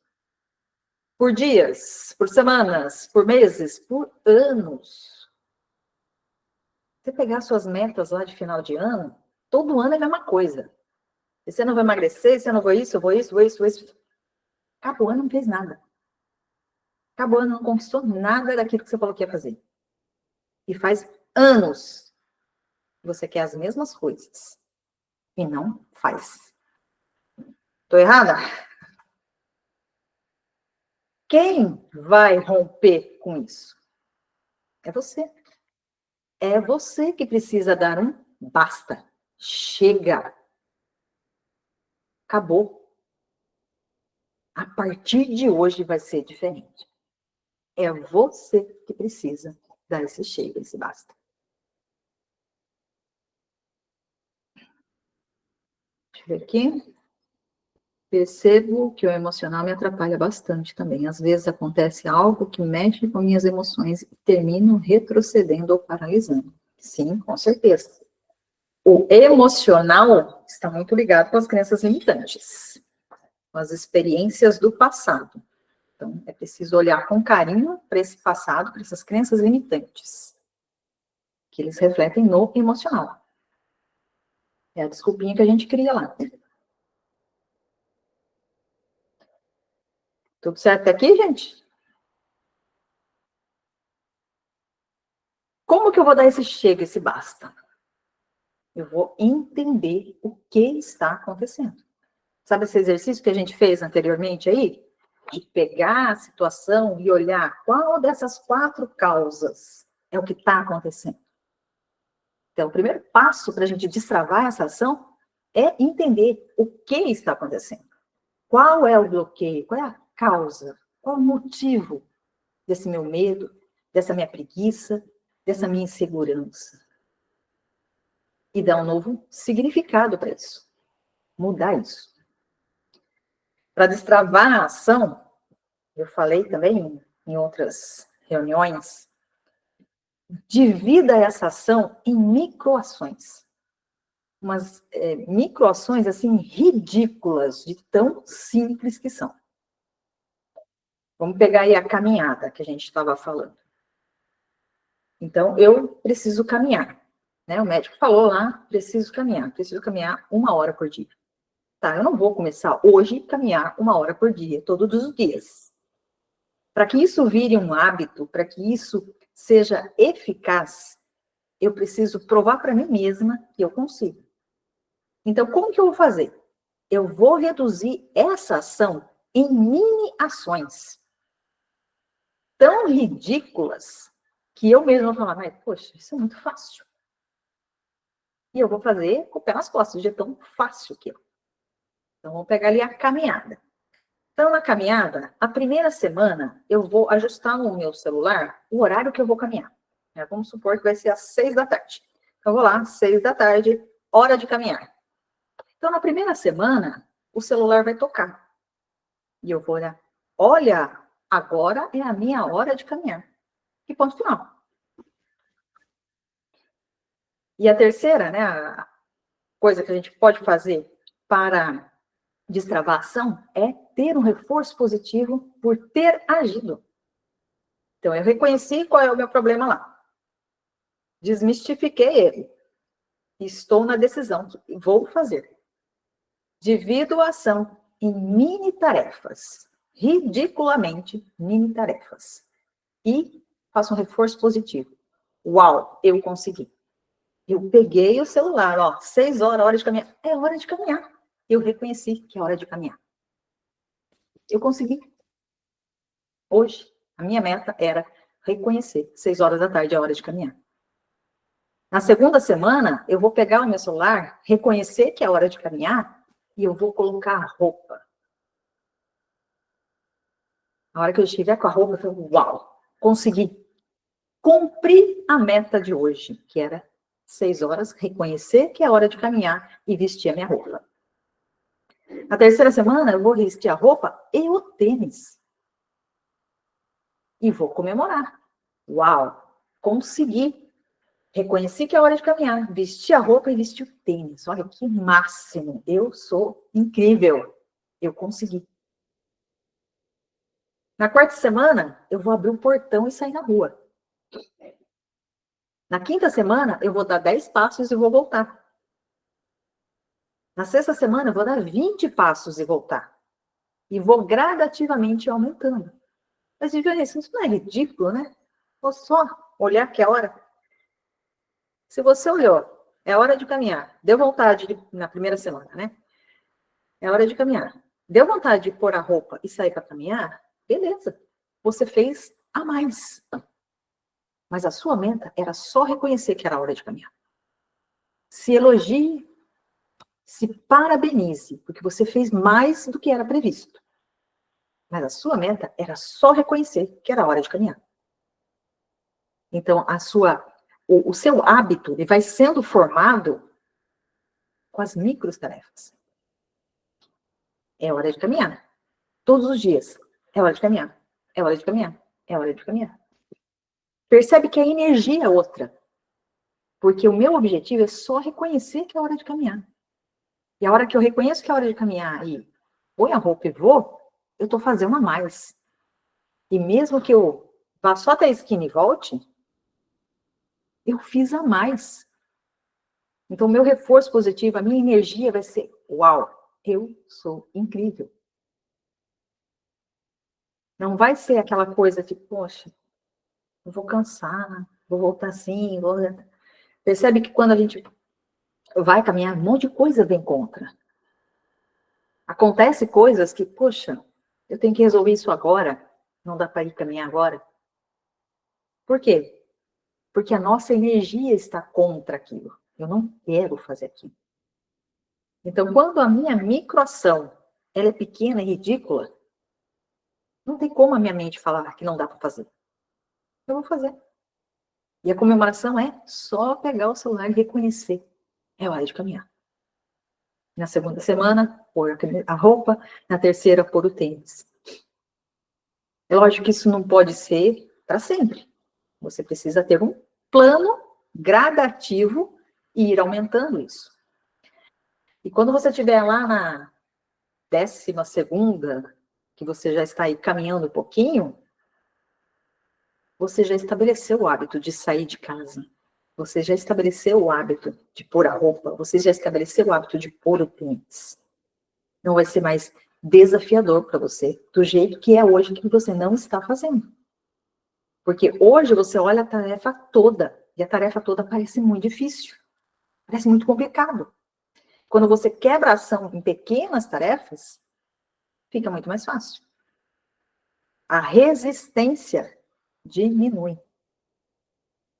Por dias, por semanas, por meses, por anos. Você pegar suas metas lá de final de ano, todo ano é a mesma coisa. Você não vai emagrecer, você não vai isso, eu vou isso, vou isso, vou isso. Acabou o ano, não fez nada. Acabou o ano, não conquistou nada daquilo que você falou que ia fazer. E faz anos que você quer as mesmas coisas. E não faz. Estou errada? Quem vai romper com isso? É você. É você que precisa dar um basta. Chega. Acabou. A partir de hoje vai ser diferente. É você que precisa dar esse chega, esse basta. Deixa eu ver aqui. Percebo que o emocional me atrapalha bastante também. Às vezes acontece algo que mexe com minhas emoções e termino retrocedendo ou paralisando. Sim, com certeza. O emocional está muito ligado com as crenças limitantes, com as experiências do passado. Então, é preciso olhar com carinho para esse passado, para essas crenças limitantes, que eles refletem no emocional. É a desculpinha que a gente cria lá. Tudo certo aqui, gente? Como que eu vou dar esse chega, esse basta? Eu vou entender o que está acontecendo. Sabe esse exercício que a gente fez anteriormente aí? De pegar a situação e olhar qual dessas 4 causas é o que está acontecendo. Então, o primeiro passo para a gente destravar essa ação é entender o que está acontecendo. Qual é o bloqueio? Qual é a causa? Qual é o motivo desse meu medo, dessa minha preguiça, dessa minha insegurança? E dar um novo significado para isso. Mudar isso. Para destravar a ação, eu falei também em outras reuniões, divida essa ação em microações. Umas microações, assim, ridículas, de tão simples que são. Vamos pegar aí a caminhada que a gente estava falando. Então, eu preciso caminhar. Né? O médico falou lá, preciso caminhar 1 hora por dia. Tá, eu não vou começar hoje a caminhar 1 hora por dia, todos os dias. Para que isso vire um hábito, para que isso seja eficaz, eu preciso provar para mim mesma que eu consigo. Então, como que eu vou fazer? Eu vou reduzir essa ação em mini ações tão ridículas que eu mesma vou falar, mas, poxa, isso é muito fácil. E eu vou fazer com o pé nas costas, de tão fácil que é. Então, vamos pegar ali a caminhada. Então, na caminhada, a primeira semana, eu vou ajustar no meu celular o horário que eu vou caminhar. Vamos supor que vai ser às 6 da tarde. Então, eu vou lá, 6 da tarde, hora de caminhar. Então, na primeira semana, o celular vai tocar. E eu vou olhar, olha, agora é a minha hora de caminhar. E ponto final. E a terceira, né, a coisa que a gente pode fazer para destravar a ação é ter um reforço positivo por ter agido. Então, eu reconheci qual é o meu problema lá. Desmistifiquei ele. Estou na decisão que vou fazer. Divido a ação em mini tarefas. Ridiculamente mini tarefas. E faço um reforço positivo. Uau, eu consegui. Eu peguei o celular, ó, 6 horas, hora de caminhar. É hora de caminhar. Eu reconheci que é hora de caminhar. Eu consegui. Hoje, a minha meta era reconhecer 6 horas da tarde é hora de caminhar. Na segunda semana, eu vou pegar o meu celular, reconhecer que é hora de caminhar e eu vou colocar a roupa. Na hora que eu estiver com a roupa, eu falo, uau, consegui. Cumpri a meta de hoje, que era 6 horas, reconhecer que é hora de caminhar e vestir a minha roupa. Na terceira semana, eu vou vestir a roupa e o tênis. E vou comemorar. Uau, consegui. Reconheci que é hora de caminhar, vesti a roupa e vesti o tênis. Olha que máximo, eu sou incrível. Eu consegui. Na quarta semana, eu vou abrir um portão e sair na rua. Na quinta semana, eu vou dar 10 passos e vou voltar. Na sexta semana, eu vou dar 20 passos e voltar. E vou gradativamente aumentando. Mas, Viviane, isso não é ridículo, né? Vou só olhar que é hora. Se você olhou, é hora de caminhar. Deu vontade na primeira semana, né? É hora de caminhar. Deu vontade de pôr a roupa e sair para caminhar? Beleza. Você fez a mais. Mas a sua meta era só reconhecer que era hora de caminhar. Se elogie, se parabenize, porque você fez mais do que era previsto. Mas a sua meta era só reconhecer que era hora de caminhar. Então, o seu hábito ele vai sendo formado com as micros tarefas. É hora de caminhar. Todos os dias. É hora de caminhar. É hora de caminhar. É hora de caminhar. Percebe que a energia é outra. Porque o meu objetivo é só reconhecer que é hora de caminhar. E a hora que eu reconheço que é hora de caminhar e põe a roupa e vou, eu estou fazendo a mais. E mesmo que eu vá só até a esquina e volte, eu fiz a mais. Então, o meu reforço positivo, a minha energia vai ser, uau, eu sou incrível. Não vai ser aquela coisa de, poxa, eu vou cansar, vou voltar assim, vou... Percebe que quando a gente vai caminhar, um monte de coisa vem contra. Acontece coisas que, poxa, eu tenho que resolver isso agora, não dá para ir caminhar agora. Por quê? Porque a nossa energia está contra aquilo. Eu não quero fazer aquilo. Então, quando a minha microação ela é pequena e ridícula, não tem como a minha mente falar que não dá para fazer. Eu vou fazer. E a comemoração é só pegar o celular e reconhecer. É hora de caminhar. Na segunda semana, pôr a roupa. Na terceira, pôr o tênis. É lógico que isso não pode ser para sempre. Você precisa ter um plano gradativo e ir aumentando isso. E quando você estiver lá na 12ª, que você já está aí caminhando um pouquinho, você já estabeleceu o hábito de sair de casa. Você já estabeleceu o hábito de pôr a roupa. Você já estabeleceu o hábito de pôr o tênis. Não vai ser mais desafiador para você, do jeito que é hoje que você não está fazendo. Porque hoje você olha a tarefa toda, e a tarefa toda parece muito difícil. Parece muito complicado. Quando você quebra a ação em pequenas tarefas, fica muito mais fácil. A resistência diminui.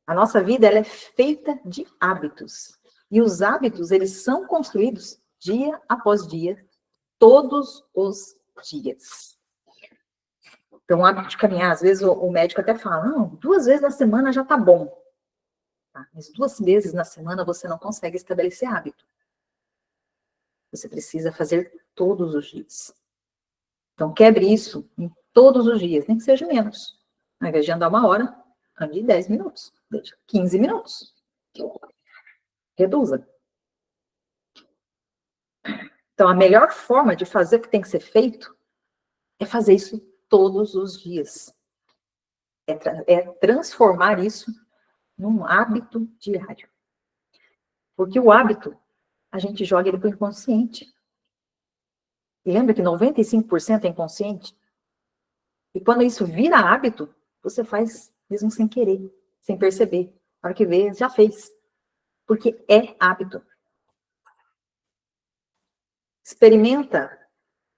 A nossa vida ela é feita de hábitos. E os hábitos, eles são construídos dia após dia, todos os dias. Então, o hábito de caminhar, às vezes o médico até fala, não, 2 vezes na semana já tá bom. Tá? Mas 2 vezes na semana você não consegue estabelecer hábito. Você precisa fazer todos os dias. Então, quebre isso em todos os dias, nem que seja menos. Ao invés de andar 1 hora, ande 10 minutos, 15 minutos. Reduza. Então, a melhor forma de fazer o que tem que ser feito é fazer isso todos os dias. É transformar isso num hábito diário. Porque o hábito, a gente joga ele para o inconsciente. E lembra que 95% é inconsciente? E quando isso vira hábito, você faz mesmo sem querer, sem perceber. Na hora que vê, já fez. Porque é hábito. Experimenta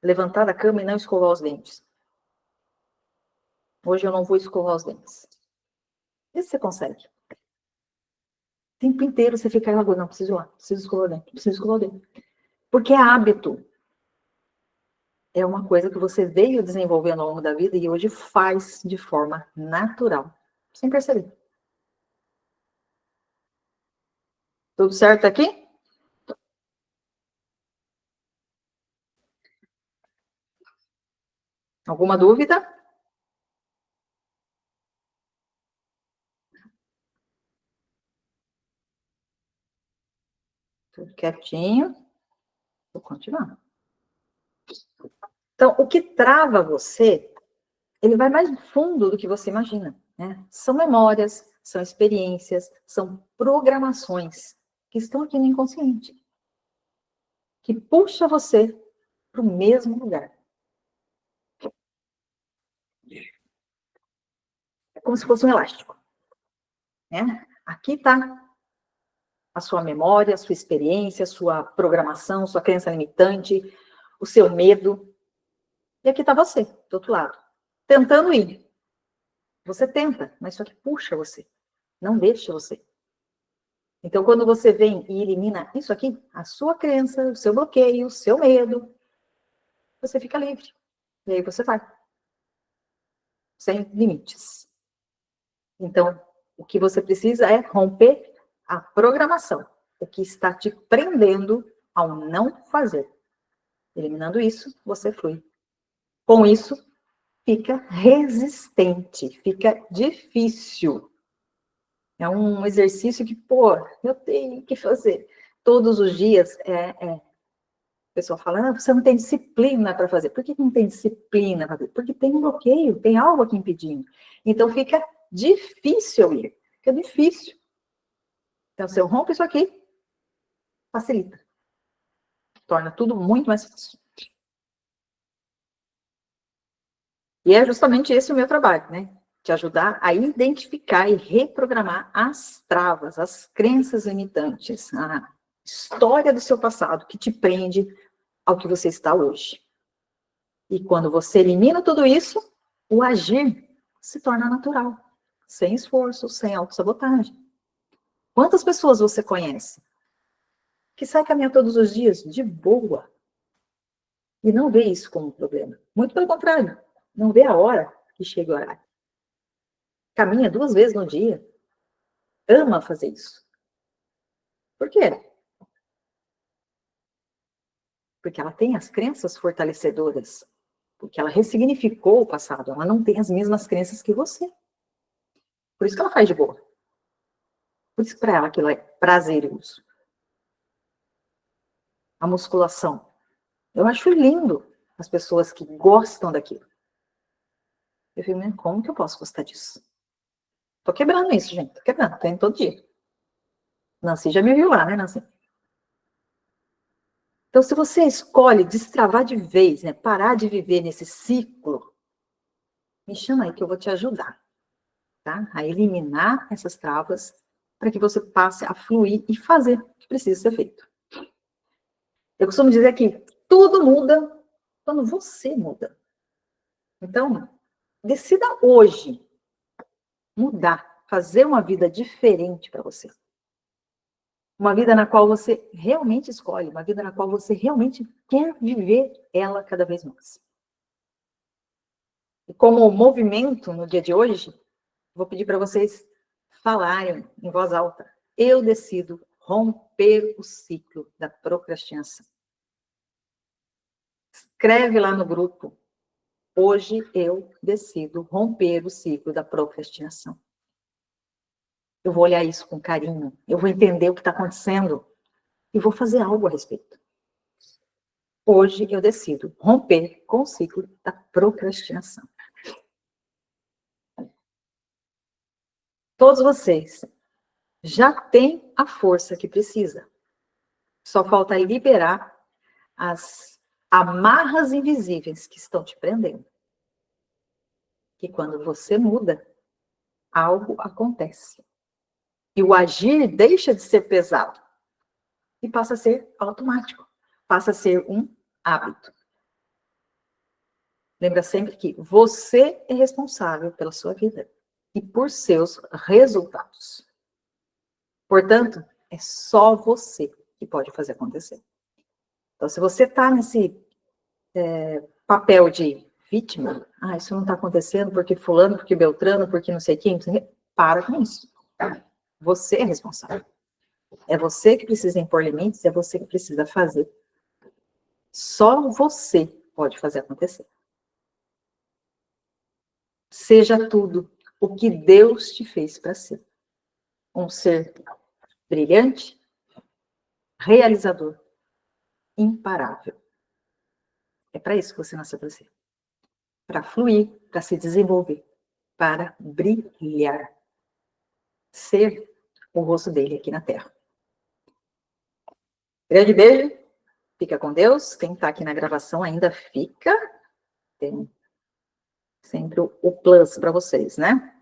levantar da cama e não escovar os dentes. Hoje eu não vou escovar os dentes. Vê se você consegue. O tempo inteiro você fica lá, não, preciso ir lá, preciso escovar o dente, preciso escovar o dente. Porque é hábito. É uma coisa que você veio desenvolvendo ao longo da vida e hoje faz de forma natural, sem perceber. Tudo certo aqui? Alguma dúvida? Tudo quietinho. Vou continuar. Então, o que trava você, ele vai mais fundo do que você imagina, né? São memórias, são experiências, são programações que estão aqui no inconsciente, que puxa você para o mesmo lugar. É como se fosse um elástico, né? Aqui está a sua memória, a sua experiência, a sua programação, sua crença limitante, o seu medo. E aqui está você, do outro lado, tentando ir. Você tenta, mas só que puxa você, não deixa você. Então, quando você vem e elimina isso aqui, a sua crença, o seu bloqueio, o seu medo, você fica livre. E aí você vai. Sem limites. Então, o que você precisa é romper a programação. O que está te prendendo ao não fazer. Eliminando isso, você flui. Com isso, fica resistente, fica difícil. É um exercício que, pô, eu tenho que fazer. Todos os dias, o pessoal fala, você não tem disciplina para fazer. Por que não tem disciplina para fazer? Porque tem um bloqueio, tem algo aqui impedindo. Então, fica difícil ir. Fica difícil. Então, se eu rompo isso aqui, facilita. Torna tudo muito mais fácil. E é justamente esse o meu trabalho, né? Te ajudar a identificar e reprogramar as travas, as crenças limitantes, a história do seu passado que te prende ao que você está hoje. E quando você elimina tudo isso, o agir se torna natural, sem esforço, sem autossabotagem. Quantas pessoas você conhece que sai caminhar todos os dias de boa e não vê isso como um problema? Muito pelo contrário, não vê a hora que chega o horário. Caminha 2 vezes no dia, ama fazer isso. Por quê? Porque ela tem as crenças fortalecedoras, porque ela ressignificou o passado, ela não tem as mesmas crenças que você. Por isso que ela faz de boa. Por isso que para ela aquilo é prazeroso. A musculação. Eu acho lindo as pessoas que gostam daquilo. Eu fico, como que eu posso gostar disso? Tô quebrando isso, gente. Tô quebrando, tô indo todo dia. Nancy já me viu lá, né, Nancy? Então, se você escolhe destravar de vez, né, parar de viver nesse ciclo, me chama aí que eu vou te ajudar, tá? A eliminar essas travas para que você passe a fluir e fazer o que precisa ser feito. Eu costumo dizer que tudo muda quando você muda. Então, decida hoje mudar, fazer uma vida diferente para você. Uma vida na qual você realmente escolhe, uma vida na qual você realmente quer viver ela cada vez mais. E como movimento no dia de hoje, vou pedir para vocês falarem em voz alta. Eu decido romper o ciclo da procrastinação. Escreve lá no grupo. Hoje eu decido romper o ciclo da procrastinação. Eu vou olhar isso com carinho, eu vou entender o que está acontecendo e vou fazer algo a respeito. Hoje eu decido romper com o ciclo da procrastinação. Todos vocês já têm a força que precisa. Só falta liberar as amarras invisíveis que estão te prendendo. Que quando você muda, algo acontece. E o agir deixa de ser pesado e passa a ser automático, passa a ser um hábito. Lembra sempre que você é responsável pela sua vida e por seus resultados. Portanto, é só você que pode fazer acontecer. Então, se você está nesse papel de vítima, isso não está acontecendo porque fulano, porque Beltrano, porque não sei quem, para com isso. Você é responsável. É você que precisa impor limites, é você que precisa fazer. Só você pode fazer acontecer. Seja tudo o que Deus te fez para ser. Um ser brilhante, realizador, imparável. É para isso que você nasceu para ser. Para fluir, para se desenvolver, para brilhar. Ser o rosto dele aqui na Terra. Grande beijo. Fica com Deus. Quem está aqui na gravação ainda fica. Tem sempre o plus para vocês, né?